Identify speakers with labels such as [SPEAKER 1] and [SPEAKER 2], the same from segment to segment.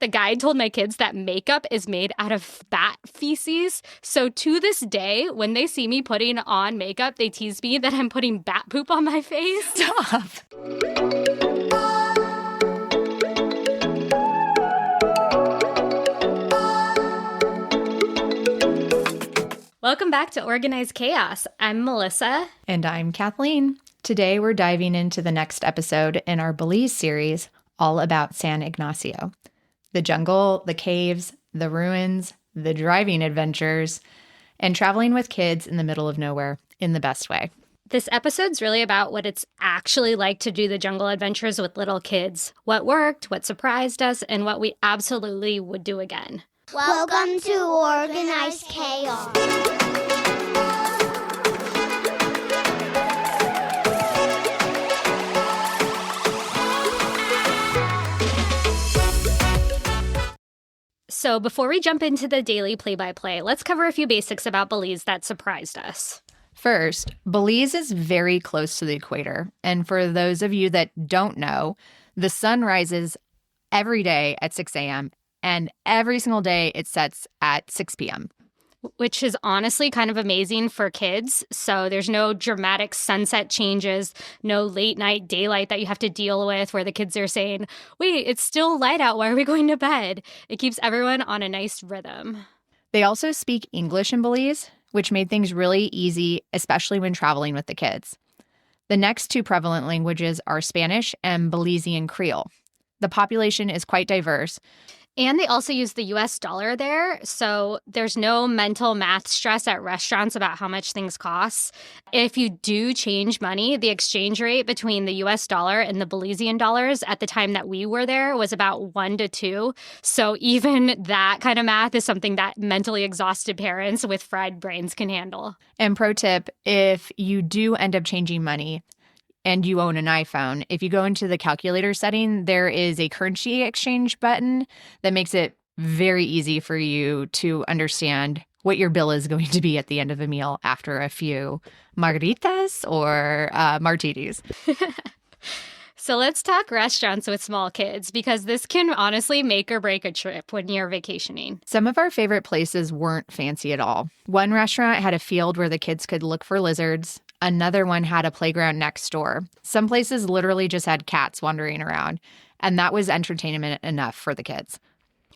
[SPEAKER 1] The guide told my kids that makeup is made out of bat feces. So to this day, when they see me putting on makeup, they tease me that I'm putting bat poop on my face.
[SPEAKER 2] Stop.
[SPEAKER 1] Welcome back to Organized Chaos. I'm Melissa.
[SPEAKER 2] And I'm Kathleen. Today we're diving into the next episode in our Belize series, all about San Ignacio. The jungle, the caves, the ruins, the driving adventures, and traveling with kids in the middle of nowhere in the best way.
[SPEAKER 1] This episode's really about what it's actually like to do the jungle adventures with little kids. What worked, what surprised us, and what we absolutely would do again.
[SPEAKER 3] Welcome to Organized Chaos.
[SPEAKER 1] So before we jump into the daily play-by-play, let's cover a few basics about Belize that surprised us.
[SPEAKER 2] First, Belize is very close to the equator. And for those of you that don't know, the sun rises every day at 6 a.m. and every single day it sets at 6 p.m.
[SPEAKER 1] Which is honestly kind of amazing for kids. So there's no dramatic sunset changes, no late night daylight that you have to deal with where the kids are saying, wait, it's still light out. Why are we going to bed? It keeps everyone on a nice rhythm.
[SPEAKER 2] They also speak English in Belize, which made things really easy, especially when traveling with the kids. The next two prevalent languages are Spanish and Belizean Creole. The population is quite diverse.
[SPEAKER 1] And they also use the US dollar there, so there's no mental math stress at restaurants about how much things cost. If you do change money, the exchange rate between the US dollar and the Belizean dollars at the time that we were there was about 1 to 2. So even that kind of math is something that mentally exhausted parents with fried brains can handle.
[SPEAKER 2] And pro tip, if you do end up changing money, and you own an iPhone, if you go into the calculator setting, there is a currency exchange button that makes it very easy for you to understand what your bill is going to be at the end of a meal after a few margaritas or martinis.
[SPEAKER 1] So let's talk restaurants with small kids, because this can honestly make or break a trip when you're vacationing.
[SPEAKER 2] Some of our favorite places weren't fancy at all. One restaurant had a field where the kids could look for lizards. Another one had a playground next door. Some places literally just had cats wandering around, and that was entertainment enough for the kids.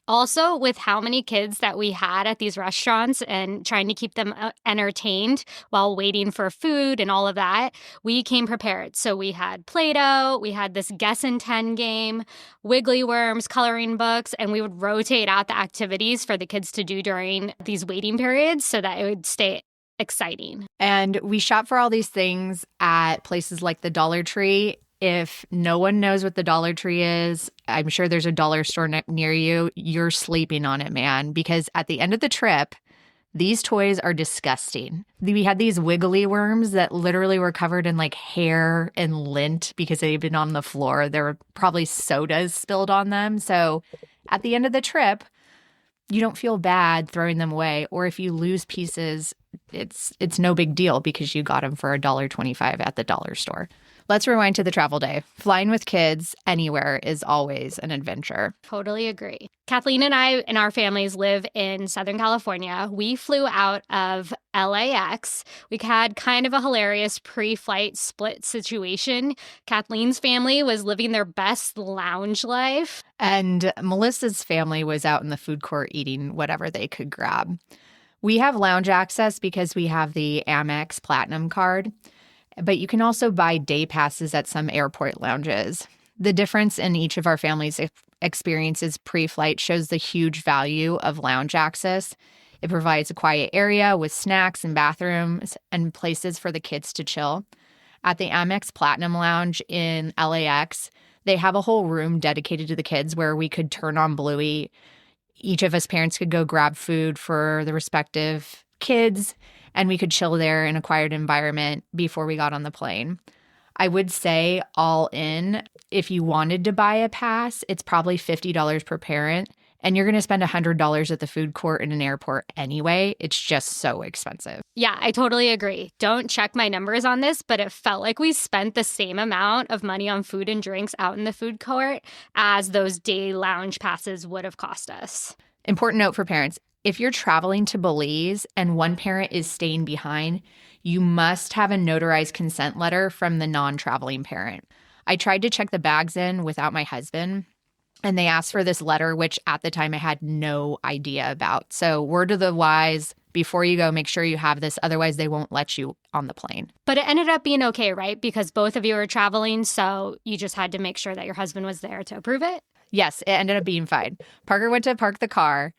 [SPEAKER 1] Also, with how many kids that we had at these restaurants and trying to keep them entertained while waiting for food and all of that, we came prepared. So we had Play-Doh, we had this Guess in 10 game, Wiggly Worms, coloring books, and we would rotate out the activities for the kids to do during these waiting periods so that it would stay exciting.
[SPEAKER 2] And we shop for all these things at places like the Dollar Tree. If no one knows what the Dollar Tree is, I'm sure there's a dollar store near you. You're sleeping on it, man, because at the end of the trip, these toys are disgusting. We had these wiggly worms that literally were covered in like hair and lint because they'd been on the floor. There were probably sodas spilled on them. So at the end of the trip, you don't feel bad throwing them away. Or if you lose pieces, it's no big deal because you got them for $1.25 at the dollar store. Let's rewind to the travel day. Flying with kids anywhere is always an adventure.
[SPEAKER 1] Totally agree. Kathleen and I and our families live in Southern California. We flew out of LAX. We had kind of a hilarious pre-flight split situation. Kathleen's family was living their best lounge life.
[SPEAKER 2] And Melissa's family was out in the food court eating whatever they could grab. We have lounge access because we have the Amex Platinum card. But you can also buy day passes at some airport lounges. The difference in each of our families' experiences pre-flight shows the huge value of lounge access. It provides a quiet area with snacks and bathrooms and places for the kids to chill. At the Amex Platinum Lounge in LAX, they have a whole room dedicated to the kids where we could turn on Bluey. Each of us parents could go grab food for the respective kids, and we could chill there in a quiet environment before we got on the plane. I would say all in, if you wanted to buy a pass, it's probably $50 per parent, And you're going to spend $100 at the food court in an airport anyway. It's just so expensive.
[SPEAKER 1] Yeah, I totally agree. Don't check my numbers on this, but it felt like we spent the same amount of money on food and drinks out in the food court as those day lounge passes would have cost us.
[SPEAKER 2] Important note for parents. If you're traveling to Belize and one parent is staying behind, you must have a notarized consent letter from the non-traveling parent. I tried to check the bags in without my husband, and they asked for this letter, which at the time I had no idea about. So word to the wise, before you go, make sure you have this. Otherwise, they won't let you on the plane.
[SPEAKER 1] But it ended up being okay, right? Because both of you were traveling, so you just had to make sure that your husband was there to approve it?
[SPEAKER 2] Yes, it ended up being fine. Parker went to park the car,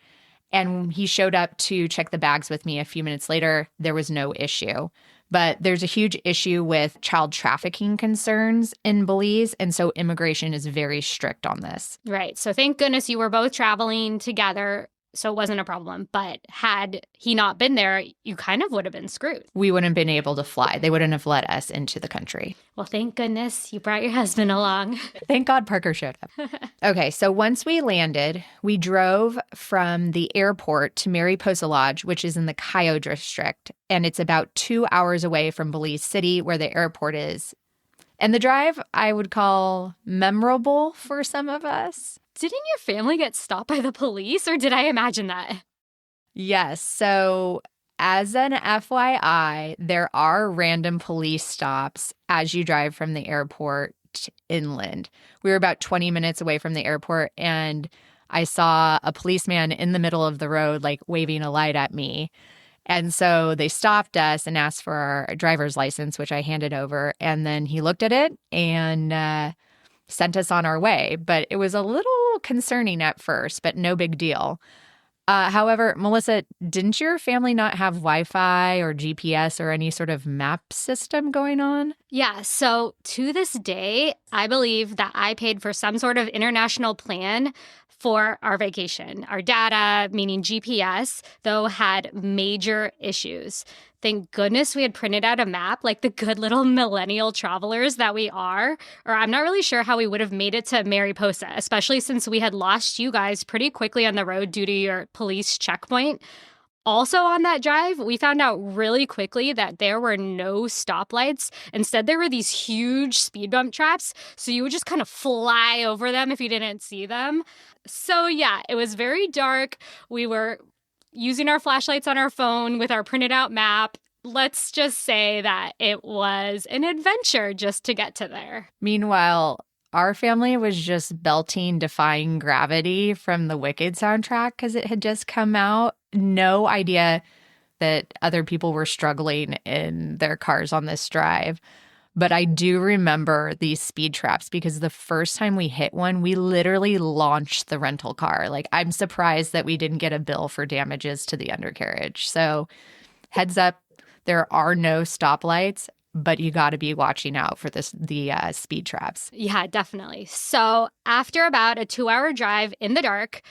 [SPEAKER 2] and he showed up to check the bags with me a few minutes later. There was no issue. But there's a huge issue with child trafficking concerns in Belize, and so immigration is very strict on this.
[SPEAKER 1] Right. So thank goodness you were both traveling together, so it wasn't a problem. But had he not been there, you kind of would have been screwed.
[SPEAKER 2] We wouldn't have been able to fly. They wouldn't have let us into the country.
[SPEAKER 1] Well, thank goodness you brought your husband along.
[SPEAKER 2] Thank God Parker showed up. Okay, so once we landed, we drove from the airport to Mariposa Lodge, which is in the Cayo district, and it's about 2 hours away from Belize City, where the airport is. And the drive I would call memorable for some of us.
[SPEAKER 1] Didn't your family get stopped by the police, or did I imagine that?
[SPEAKER 2] Yes, so as an FYI, there are random police stops as you drive from the airport inland. We were about 20 minutes away from the airport, and I saw a policeman in the middle of the road, like waving a light at me. And so they stopped us and asked for our driver's license, which I handed over. And then he looked at it and sent us on our way. But it was a little concerning at first, but no big deal. However, Melissa, didn't your family not have Wi-Fi or GPS or any sort of map system going on?
[SPEAKER 1] Yeah, so to this day, I believe that I paid for some sort of international plan for our vacation. Our data, meaning GPS, though, had major issues. Thank goodness we had printed out a map like the good little millennial travelers that we are. Or I'm not really sure how we would have made it to Mariposa, especially since we had lost you guys pretty quickly on the road due to your police checkpoint. Also on that drive, we found out really quickly that there were no stoplights. Instead, there were these huge speed bump traps, so you would just kind of fly over them if you didn't see them. So yeah, it was very dark. We were using our flashlights on our phone with our printed out map. Let's just say that it was an adventure just to get to there.
[SPEAKER 2] Meanwhile, our family was just belting Defying Gravity from the Wicked soundtrack because it had just come out. No idea that other people were struggling in their cars on this drive. But I do remember these speed traps because the first time we hit one, we literally launched the rental car. Like, I'm surprised that we didn't get a bill for damages to the undercarriage. So heads up, there are no stoplights, but you got to be watching out for the speed traps.
[SPEAKER 1] Yeah, definitely. So after about a 2-hour drive in the dark,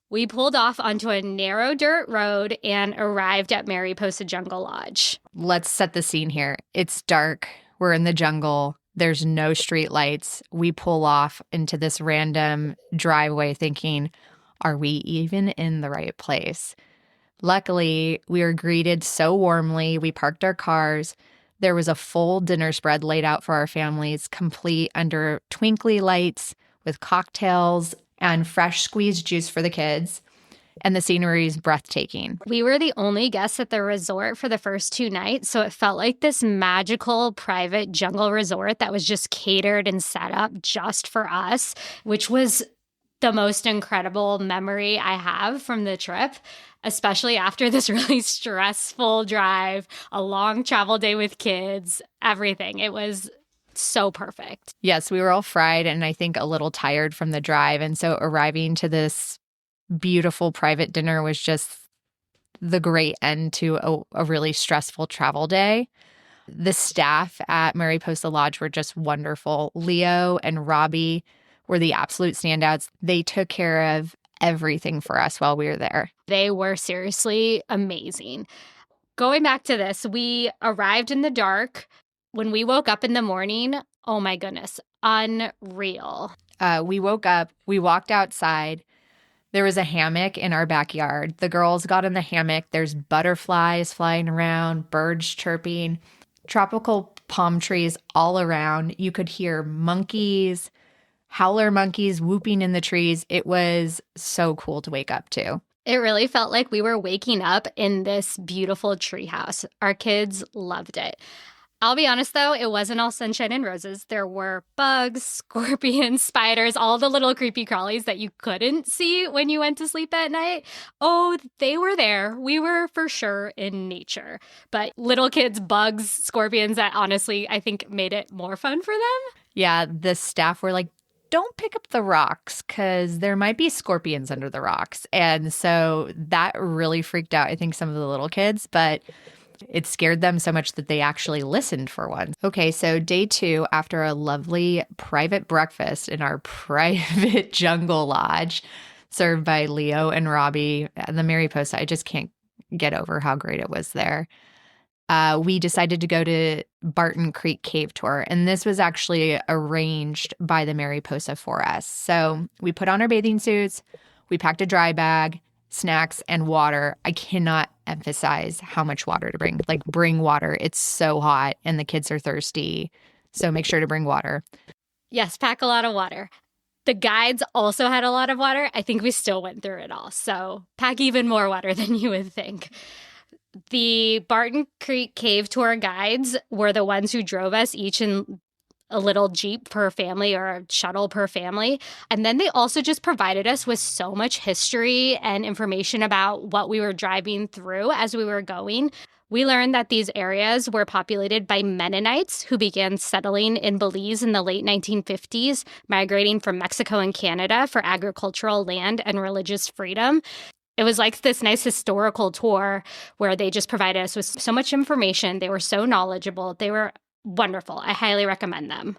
[SPEAKER 1] we pulled off onto a narrow dirt road and arrived at Mariposa Jungle Lodge.
[SPEAKER 2] Let's set the scene here. It's dark. We're in the jungle. There's no street lights. We pull off into this random driveway thinking, are we even in the right place? Luckily, we were greeted so warmly. We parked our cars. There was a full dinner spread laid out for our families, complete under twinkly lights with cocktails and fresh squeezed juice for the kids. And the scenery is breathtaking.
[SPEAKER 1] We were the only guests at the resort for the first 2 nights, so it felt like this magical private jungle resort that was just catered and set up just for us, which was the most incredible memory I have from the trip, especially after this really stressful drive, a long travel day with kids, everything. It was so perfect.
[SPEAKER 2] Yes, we were all fried and I think a little tired from the drive. And so arriving to this beautiful private dinner was just the great end to a really stressful travel day. The staff at Mariposa Lodge were just wonderful. Leo and Robbie were the absolute standouts. They took care of everything for us while we were there.
[SPEAKER 1] They were seriously amazing. Going back to this, we arrived in the dark. When we woke up in the morning, oh my goodness, unreal.
[SPEAKER 2] We woke up, we walked outside. There was a hammock in our backyard. The girls got in the hammock. There's butterflies flying around, birds chirping, tropical palm trees all around. You could hear monkeys, howler monkeys whooping in the trees. It was so cool to wake up to.
[SPEAKER 1] It really felt like we were waking up in this beautiful treehouse. Our kids loved it. I'll be honest, though, it wasn't all sunshine and roses. There were bugs, scorpions, spiders, all the little creepy crawlies that you couldn't see when you went to sleep at night. Oh, they were there. We were for sure in nature. But little kids, bugs, scorpions, that honestly, I think made it more fun for them.
[SPEAKER 2] Yeah, the staff were like, don't pick up the rocks because there might be scorpions under the rocks. And so that really freaked out, I think, some of the little kids. But it scared them so much that they actually listened for once. Okay, so day 2, after a lovely private breakfast in our private jungle lodge served by Leo and Robbie and the Mariposa, I just can't get over how great it was there. We decided to go to Barton Creek Cave Tour, and this was actually arranged by the Mariposa for us. So we put on our bathing suits, we packed a dry bag, snacks, and water. I cannot emphasize how much water to bring. Like, bring water. It's so hot, and the kids are thirsty, so make sure to bring water.
[SPEAKER 1] Yes, pack a lot of water. The guides also had a lot of water. I think we still went through it all, so pack even more water than you would think. The Barton Creek Cave Tour guides were the ones who drove us each in a little Jeep per family or a shuttle per family. And then they also just provided us with so much history and information about what we were driving through as we were going. We learned that these areas were populated by Mennonites who began settling in Belize in the late 1950s, migrating from Mexico and Canada for agricultural land and religious freedom. It was like this nice historical tour where they just provided us with so much information. They were so knowledgeable. They were wonderful. I highly recommend them.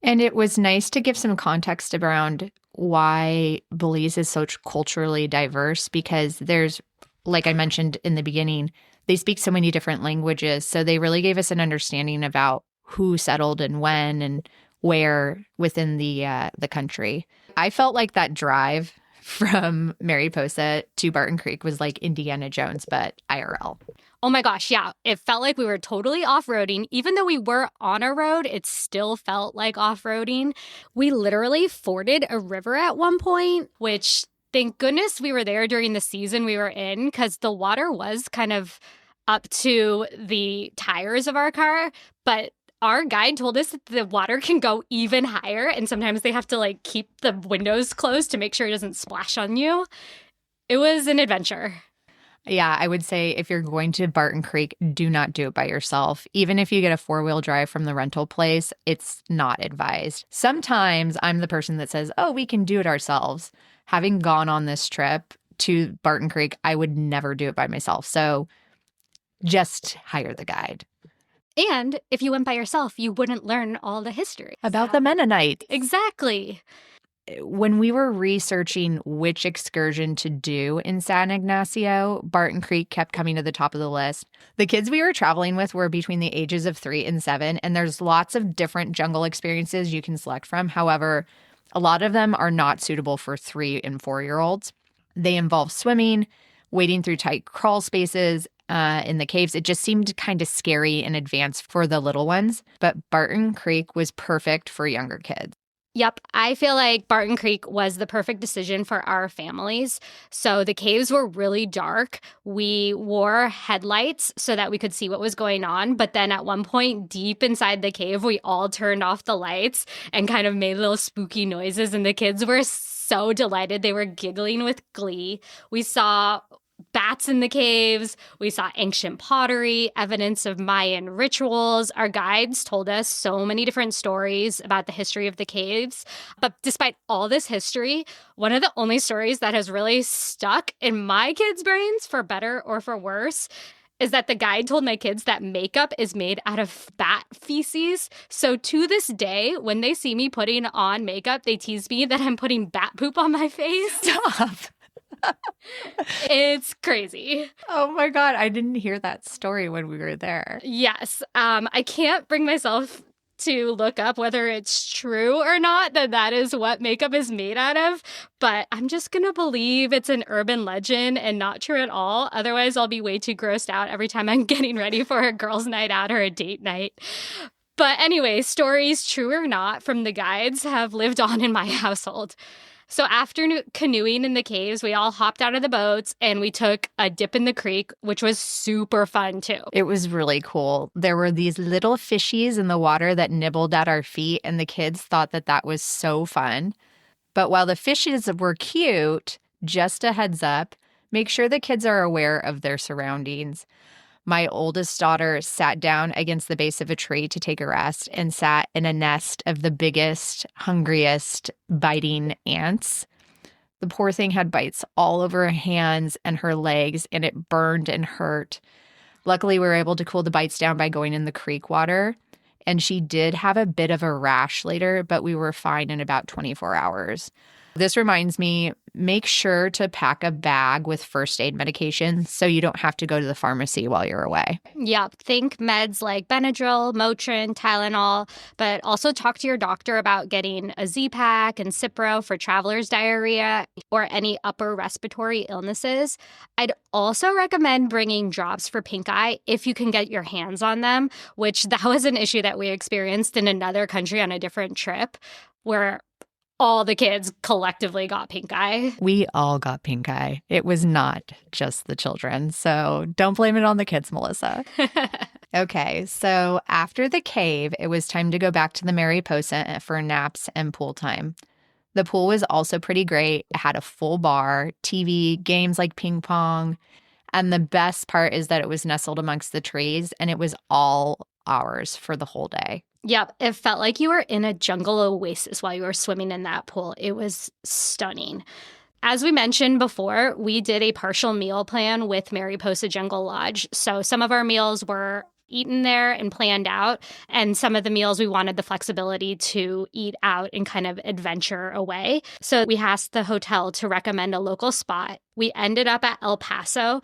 [SPEAKER 2] And it was nice to give some context around why Belize is so culturally diverse, because there's, like I mentioned in the beginning, they speak so many different languages. So they really gave us an understanding about who settled and when and where within the country. I felt like that drive from Mariposa to Barton Creek was like Indiana Jones, but IRL.
[SPEAKER 1] Oh my gosh, yeah. It felt like we were totally off-roading. Even though we were on a road, it still felt like off-roading. We literally forded a river at one point, which thank goodness we were there during the season we were in, because the water was kind of up to the tires of our car. But our guide told us that the water can go even higher, and sometimes they have to like keep the windows closed to make sure it doesn't splash on you. It was an adventure.
[SPEAKER 2] Yeah, I would say if you're going to Barton Creek, do not do it by yourself. Even if you get a 4-wheel drive from the rental place, it's not advised. Sometimes I'm the person that says, oh, we can do it ourselves. Having gone on this trip to Barton Creek, I would never do it by myself. So just hire the guide.
[SPEAKER 1] And if you went by yourself, you wouldn't learn all the history.
[SPEAKER 2] About the Mennonites.
[SPEAKER 1] Exactly.
[SPEAKER 2] When we were researching which excursion to do in San Ignacio, Barton Creek kept coming to the top of the list. The kids we were traveling with were between the ages of 3 and 7, and there's lots of different jungle experiences you can select from. However, a lot of them are not suitable for 3 and 4-year-olds. They involve swimming, wading through tight crawl spaces, in the caves. It just seemed kind of scary in advance for the little ones, but Barton Creek was perfect for younger kids.
[SPEAKER 1] Yep, I feel like Barton Creek was the perfect decision for our families. So the caves were really dark. We wore headlights so that we could see what was going on. But then at one point deep inside the cave, we all turned off the lights and kind of made little spooky noises. And the kids were so delighted. They were giggling with glee. We saw bats in the caves. We saw ancient pottery, evidence of Mayan rituals. Our guides told us so many different stories about the history of the caves. But despite all this history, one of the only stories that has really stuck in my kids' brains, for better or for worse, is that the guide told my kids that makeup is made out of bat feces. So to this day, when they see me putting on makeup, they tease me that I'm putting bat poop on my face.
[SPEAKER 2] Stop.
[SPEAKER 1] It's crazy.
[SPEAKER 2] Oh my God, I didn't hear that story when we were there.
[SPEAKER 1] Yes. I can't bring myself to look up whether it's true or not that that is what makeup is made out of, but I'm just going to believe it's an urban legend and not true at all. Otherwise, I'll be way too grossed out every time I'm getting ready for a girls' night out or a date night. But anyway, stories, true or not, from the guides have lived on in my household. So after canoeing in the caves, we all hopped out of the boats and we took a dip in the creek, which was super fun too.
[SPEAKER 2] It was really cool. There were these little fishies in the water that nibbled at our feet, and the kids thought that that was so fun. But while the fishes were cute, just a heads up, make sure the kids are aware of their surroundings. My oldest daughter sat down against the base of a tree to take a rest and sat in a nest of the biggest, hungriest, biting ants. The poor thing had bites all over her hands and her legs, and it burned and hurt. Luckily, we were able to cool the bites down by going in the creek water, and she did have a bit of a rash later, but we were fine in about 24 hours. This reminds me, make sure to pack a bag with first aid medication so you don't have to go to the pharmacy while you're away.
[SPEAKER 1] Yep. Think meds like Benadryl, Motrin, Tylenol, but also talk to your doctor about getting a Z-Pack and Cipro for traveler's diarrhea or any upper respiratory illnesses. I'd also recommend bringing drops for pink eye if you can get your hands on them, which that was an issue that we experienced in another country on a different trip where all the kids collectively got pink eye.
[SPEAKER 2] We all got pink eye. It was not just the children. So don't blame it on the kids, Melissa. Okay, so after the cave, it was time to go back to the Mariposa for naps and pool time. The pool was also pretty great. It had a full bar, TV, games like ping pong. And the best part is that it was nestled amongst the trees, and it was all ours for the whole day.
[SPEAKER 1] Yep, it felt like you were in a jungle oasis while you were swimming in that pool. It was stunning. As we mentioned before, we did a partial meal plan with Mariposa Jungle Lodge. So some of our meals were eaten there and planned out, and some of the meals we wanted the flexibility to eat out and kind of adventure away. So we asked the hotel to recommend a local spot. We ended up at El Paso.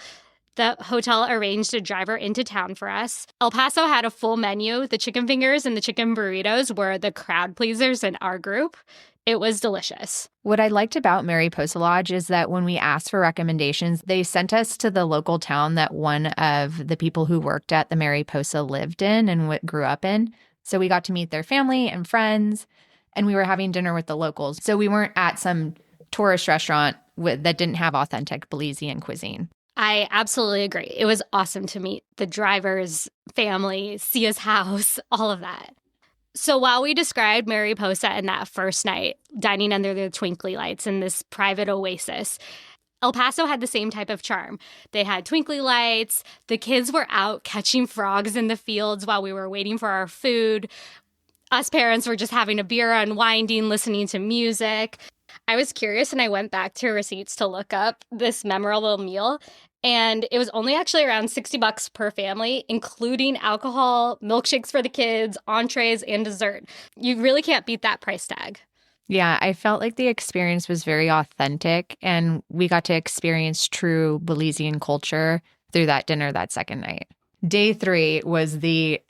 [SPEAKER 1] The hotel arranged a driver into town for us. El Paso had a full menu. The chicken fingers and the chicken burritos were the crowd pleasers in our group. It was delicious.
[SPEAKER 2] What I liked about Mariposa Lodge is that when we asked for recommendations, they sent us to the local town that one of the people who worked at the Mariposa lived in and grew up in. So we got to meet their family and friends, and we were having dinner with the locals. So we weren't at some tourist restaurant that didn't have authentic Belizean cuisine.
[SPEAKER 1] I absolutely agree. It was awesome to meet the driver's family, see his house, all of that. So while we described Mariposa and that first night, dining under the twinkly lights in this private oasis, El Paso had the same type of charm. They had twinkly lights. The kids were out catching frogs in the fields while we were waiting for our food. Us parents were just having a beer, unwinding, listening to music. I was curious and I went back to receipts to look up this memorable meal. And it was only actually around $60 per family, including alcohol, milkshakes for the kids, entrees, and dessert. You really can't beat that price tag.
[SPEAKER 2] Yeah, I felt like the experience was very authentic, and we got to experience true Belizean culture through that dinner that second night. Day 3 was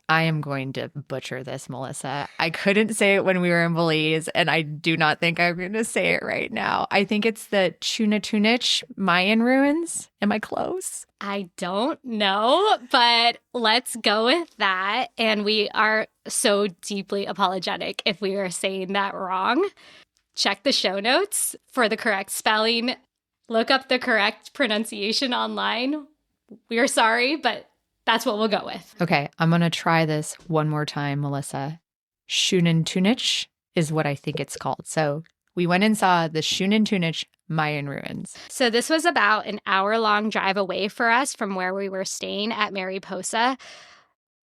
[SPEAKER 2] I am going to butcher this, Melissa. I couldn't say it when we were in Belize, and I do not think I'm going to say it right now. I think it's the Chunatunich Mayan ruins. Am I close?
[SPEAKER 1] I don't know, but let's go with that. And we are so deeply apologetic if we are saying that wrong. Check the show notes for the correct spelling. Look up the correct pronunciation online. We are sorry, but that's what we'll go with.
[SPEAKER 2] Okay, I'm going to try this one more time, Melissa. Chunatunich is what I think it's called. So we went and saw the Chunatunich Mayan ruins.
[SPEAKER 1] So this was about an hour-long drive away for us from where we were staying at Mariposa.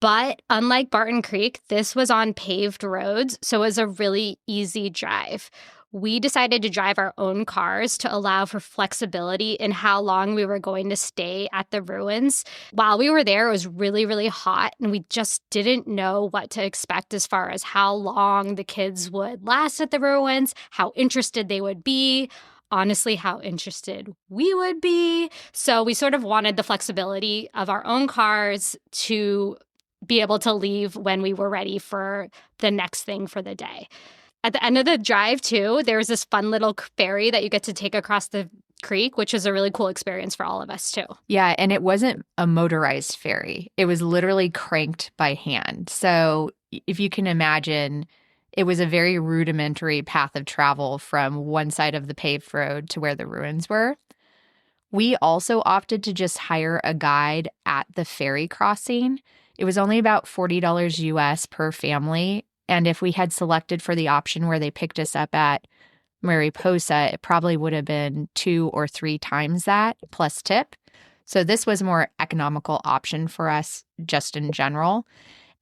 [SPEAKER 1] But unlike Barton Creek, this was on paved roads, so it was a really easy drive. We decided to drive our own cars to allow for flexibility in how long we were going to stay at the ruins. While we were there, it was really, really hot, and we just didn't know what to expect as far as how long the kids would last at the ruins, how interested they would be, honestly, how interested we would be. So we sort of wanted the flexibility of our own cars to be able to leave when we were ready for the next thing for the day. At the end of the drive, too, there was this fun little ferry that you get to take across the creek, which was a really cool experience for all of us, too.
[SPEAKER 2] Yeah, and it wasn't a motorized ferry. It was literally cranked by hand. So if you can imagine, it was a very rudimentary path of travel from one side of the paved road to where the ruins were. We also opted to just hire a guide at the ferry crossing. It was only about $40 US per family. And if we had selected for the option where they picked us up at Mariposa, it probably would have been 2 or 3 times that plus tip. So this was a more economical option for us just in general.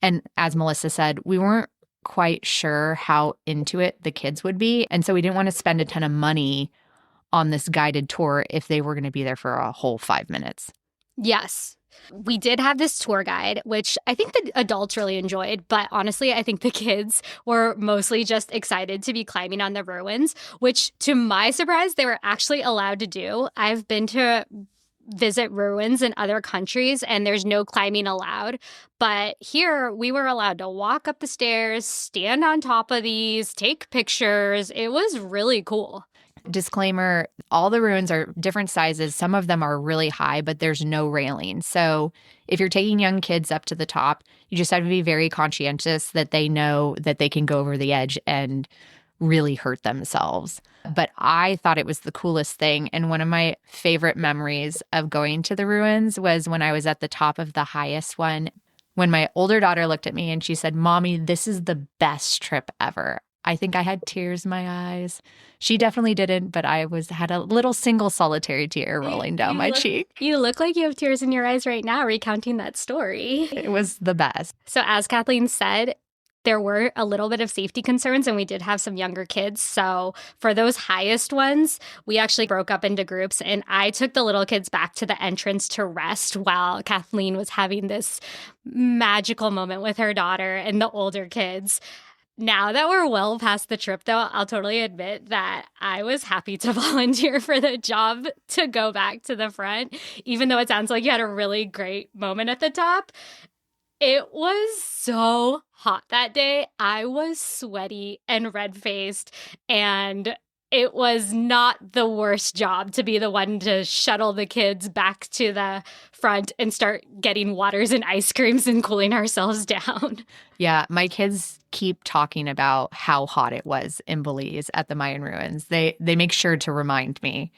[SPEAKER 2] And as Melissa said, we weren't quite sure how into it the kids would be. And so we didn't want to spend a ton of money on this guided tour if they were going to be there for a whole 5 minutes.
[SPEAKER 1] Yes. We did have this tour guide, which I think the adults really enjoyed. But honestly, I think the kids were mostly just excited to be climbing on the ruins, which to my surprise, they were actually allowed to do. I've been to visit ruins in other countries and there's no climbing allowed. But here we were allowed to walk up the stairs, stand on top of these, take pictures. It was really cool.
[SPEAKER 2] Disclaimer, all the ruins are different sizes. Some of them are really high, but there's no railing. So if you're taking young kids up to the top, you just have to be very conscientious that they know that they can go over the edge and really hurt themselves. But I thought it was the coolest thing. And one of my favorite memories of going to the ruins was when I was at the top of the highest one, when my older daughter looked at me and she said, "Mommy, this is the best trip ever." I think I had tears in my eyes. She definitely didn't, but I had a little single solitary tear rolling down my cheek.
[SPEAKER 1] You look like you have tears in your eyes right now recounting that story.
[SPEAKER 2] It was the best.
[SPEAKER 1] So as Kathleen said, there were a little bit of safety concerns and we did have some younger kids. So for those highest ones, we actually broke up into groups and I took the little kids back to the entrance to rest while Kathleen was having this magical moment with her daughter and the older kids. Now that we're well past the trip, though, I'll totally admit that I was happy to volunteer for the job to go back to the front, even though it sounds like you had a really great moment at the top. It was so hot that day. I was sweaty and red-faced, and it was not the worst job to be the one to shuttle the kids back to the front and start getting waters and ice creams and cooling ourselves down.
[SPEAKER 2] Yeah, my kids keep talking about how hot it was in Belize at the Mayan ruins. They make sure to remind me.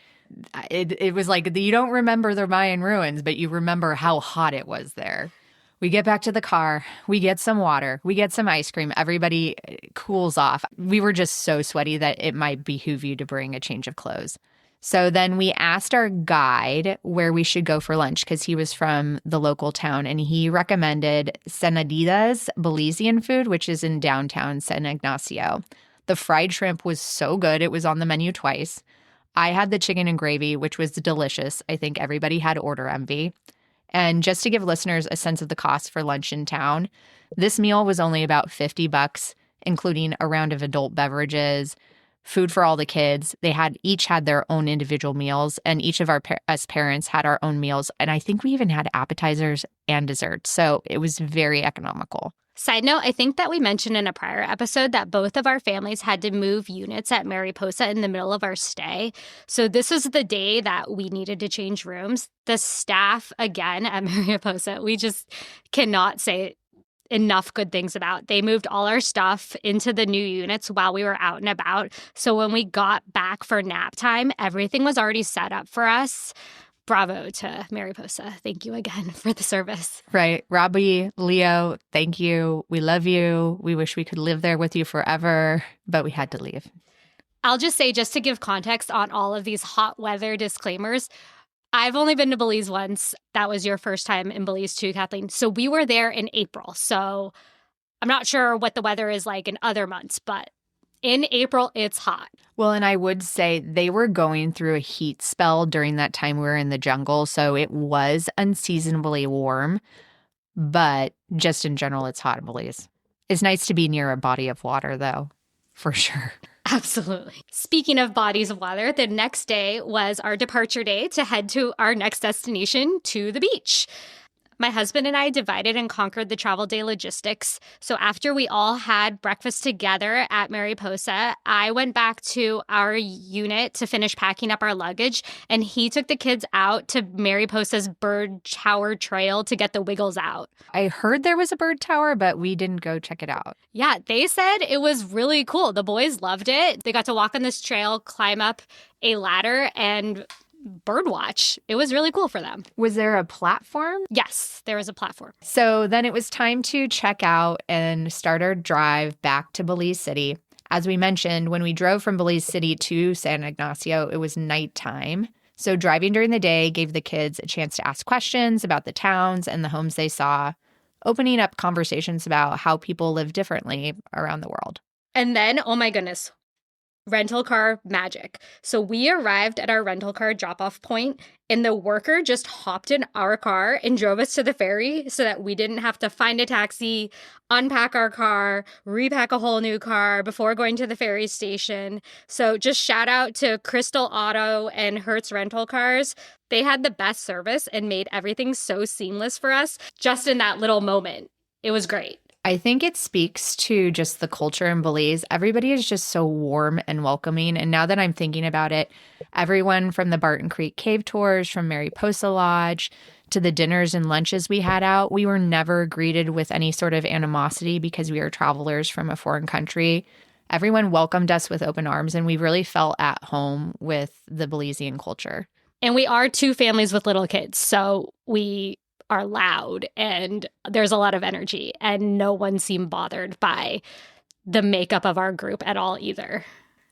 [SPEAKER 2] It was like you don't remember the Mayan ruins, but you remember how hot it was there. We get back to the car. We get some water. We get some ice cream. Everybody cools off. We were just so sweaty that it might behoove you to bring a change of clothes. So then we asked our guide where we should go for lunch because he was from the local town and he recommended Sanadida's Belizean food, which is in downtown San Ignacio. The fried shrimp was so good. It was on the menu twice. I had the chicken and gravy, which was delicious. I think everybody had order envy. And just to give listeners a sense of the cost for lunch in town, this meal was only about $50, including a round of adult beverages, food for all the kids. They each had their own individual meals, and each of us parents had our own meals. And I think we even had appetizers and desserts. So it was very economical.
[SPEAKER 1] Side note, I think that we mentioned in a prior episode that both of our families had to move units at Mariposa in the middle of our stay. So this was the day that we needed to change rooms. The staff, again, at Mariposa, we just cannot say enough good things about. They moved all our stuff into the new units while we were out and about. So when we got back for nap time, everything was already set up for us. Bravo to Mariposa. Thank you again for the service.
[SPEAKER 2] Right. Robbie, Leo, thank you. We love you. We wish we could live there with you forever, but we had to leave.
[SPEAKER 1] I'll just say, just to give context on all of these hot weather disclaimers, I've only been to Belize once. That was your first time in Belize too, Kathleen. So we were there in April. So I'm not sure what the weather is like in other months, but in April, it's hot.
[SPEAKER 2] Well, and I would say they were going through a heat spell during that time we were in the jungle, so it was unseasonably warm. But just in general, it's hot in Belize. It's nice to be near a body of water, though, for sure.
[SPEAKER 1] Absolutely. Speaking of bodies of water, the next day was our departure day to head to our next destination, to the beach. My husband and I divided and conquered the travel day logistics. So after we all had breakfast together at Mariposa, I went back to our unit to finish packing up our luggage, and he took the kids out to Mariposa's bird tower trail to get the wiggles out.
[SPEAKER 2] I heard there was a bird tower, but we didn't go check it out.
[SPEAKER 1] Yeah, they said it was really cool. The boys loved it. They got to walk on this trail, climb up a ladder, and birdwatch. It was really cool for them.
[SPEAKER 2] Was there a platform?
[SPEAKER 1] Yes, there was a platform.
[SPEAKER 2] So then it was time to check out and start our drive back to Belize City. As we mentioned, when we drove from Belize City to San Ignacio, it was nighttime. So driving during the day gave the kids a chance to ask questions about the towns and the homes they saw, opening up conversations about how people live differently around the world.
[SPEAKER 1] And then, oh my goodness, rental car magic. So we arrived at our rental car drop-off point, and the worker just hopped in our car and drove us to the ferry so that we didn't have to find a taxi, unpack our car, repack a whole new car before going to the ferry station. So just shout out to Crystal Auto and Hertz Rental Cars. They had the best service and made everything so seamless for us just in that little moment. It was great.
[SPEAKER 2] I think it speaks to just the culture in Belize. Everybody is just so warm and welcoming. And now that I'm thinking about it, everyone from the Barton Creek cave tours, from Mariposa Lodge, to the dinners and lunches we had out, we were never greeted with any sort of animosity because we are travelers from a foreign country. Everyone welcomed us with open arms, and we really felt at home with the Belizean culture.
[SPEAKER 1] And we are two families with little kids, so we are loud and there's a lot of energy, and no one seemed bothered by the makeup of our group at all either.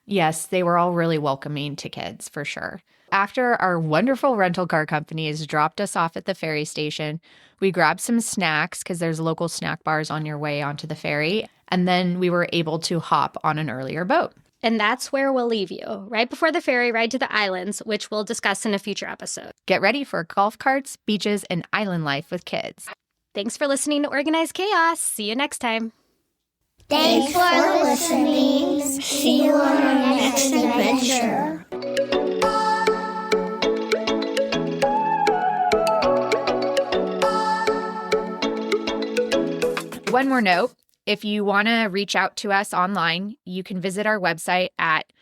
[SPEAKER 2] Yes, they were all really welcoming to kids, for sure. After our wonderful rental car companies dropped us off at the ferry station, we grabbed some snacks because there's local snack bars on your way onto the ferry, and then we were able to hop on an earlier boat.
[SPEAKER 1] And that's where we'll leave you, right before the ferry ride to the islands, which we'll discuss in a future episode.
[SPEAKER 2] Get ready for golf carts, beaches, and island life with kids.
[SPEAKER 1] Thanks for listening to Organized Chaos. See you next time.
[SPEAKER 3] Thanks for listening. See you on our next adventure.
[SPEAKER 2] One more note. If you want to reach out to us online, you can visit our website at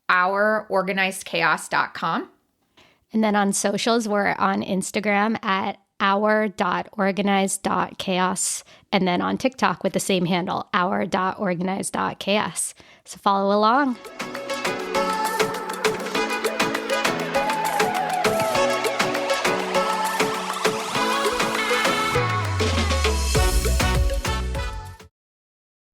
[SPEAKER 2] ourorganizedchaos.com.
[SPEAKER 1] And then on socials, we're on Instagram at our.organized.chaos. And then on TikTok with the same handle, our.organized.chaos. So follow along.